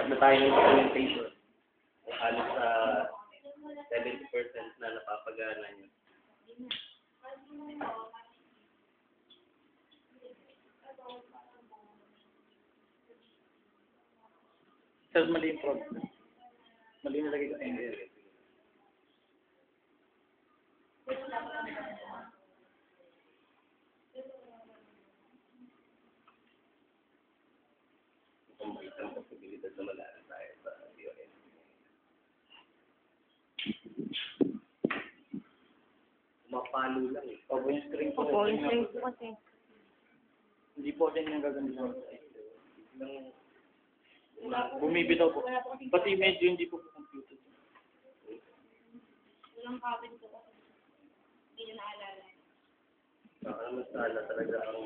Start na tayo ng documentation. Halos sa 70% na napapagana niyo. Sir, mali yung problem. Mali nilagay ko angle. Kung may isang posibilidad na malaran tayo sa DOS. Mapalo lang eh. Opo yung string po. Opo, yung string po kasi. Hindi po din yung gaganda. Bumibitaw po. Pati medyo hindi po computer. Walang cabin po kasi. Hindi na naalala. Baka naman sana talaga ang...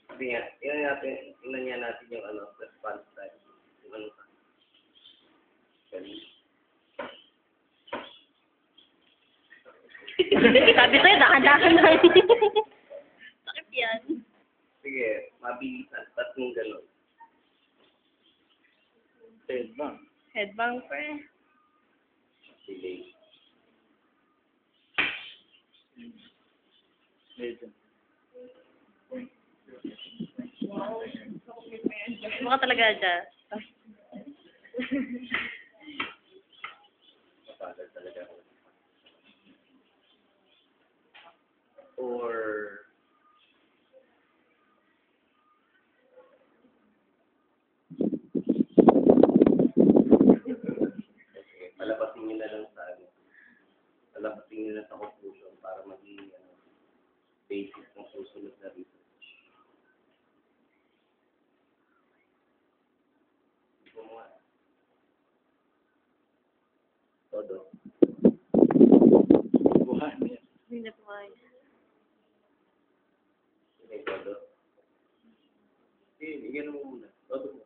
Sabi nga, tingnan niya natin yung response time. Yung ano pa. Sabi ko yun, dahan-dahan na. Sakit yan. Sige, mabilisan. Tatlong gano'n. Headbang. Headbang pre. Delay. Medyo. Mukha talaga dyan. Mapagal talaga ako. Or... Okay, palabasin nyo na lang sa palabasin nyo na sa conclusion para maging basis ng susunod na research. Hindi ko mga todo. Buhan niya. Hindi na po kayo. Hindi todo. Hindi, igano mo muna. Todo mo.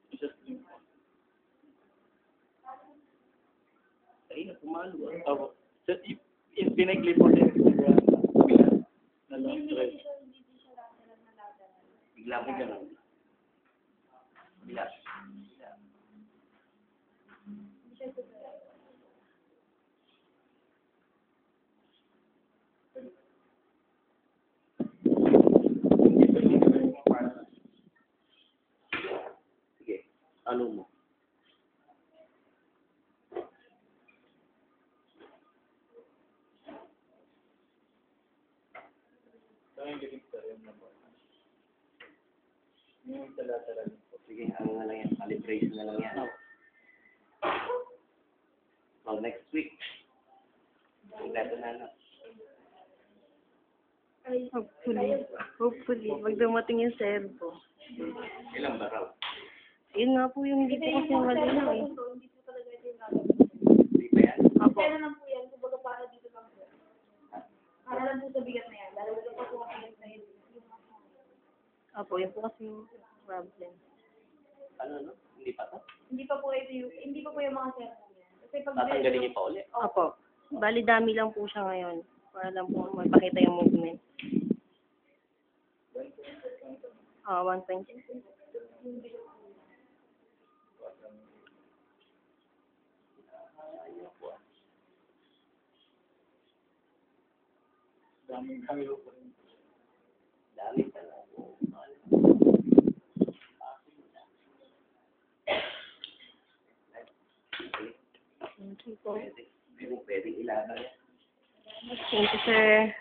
Isa string po. Ay, pumalo ah. Opo. Sir, yung pinag-clip po din. Na long thread. Bigla mo gano'n. Bigla. Sige, ano mo? Yung galing sir, yung number. Yung tala-tala po. Sige, ano na lang yan, calibration na lang yan. So, next week, magdado na. Hopefully, pag dumating yung servo. Ilang ba raw? Yun nga po yung hindi po kasi malinaw eh. Hindi ba yan? Opo. Kaya naman po yan, kumbaga para dito lang po. Para lang po sa bigat na yan. Lalo na po sa bigat na yan. Opo, yun po kasi yung problem. Ano? Hindi pa to? Hindi pa po yung mga servo yan. Kasi pag Tatanggalin niyo pa ulit. Opo. Bali dami lang po siya ngayon. Para lang po mapakita yung movement. 120. Daming kamilo po. Dami pa lang. Thank you po. Pwede ilaban yan. Thank you, sir.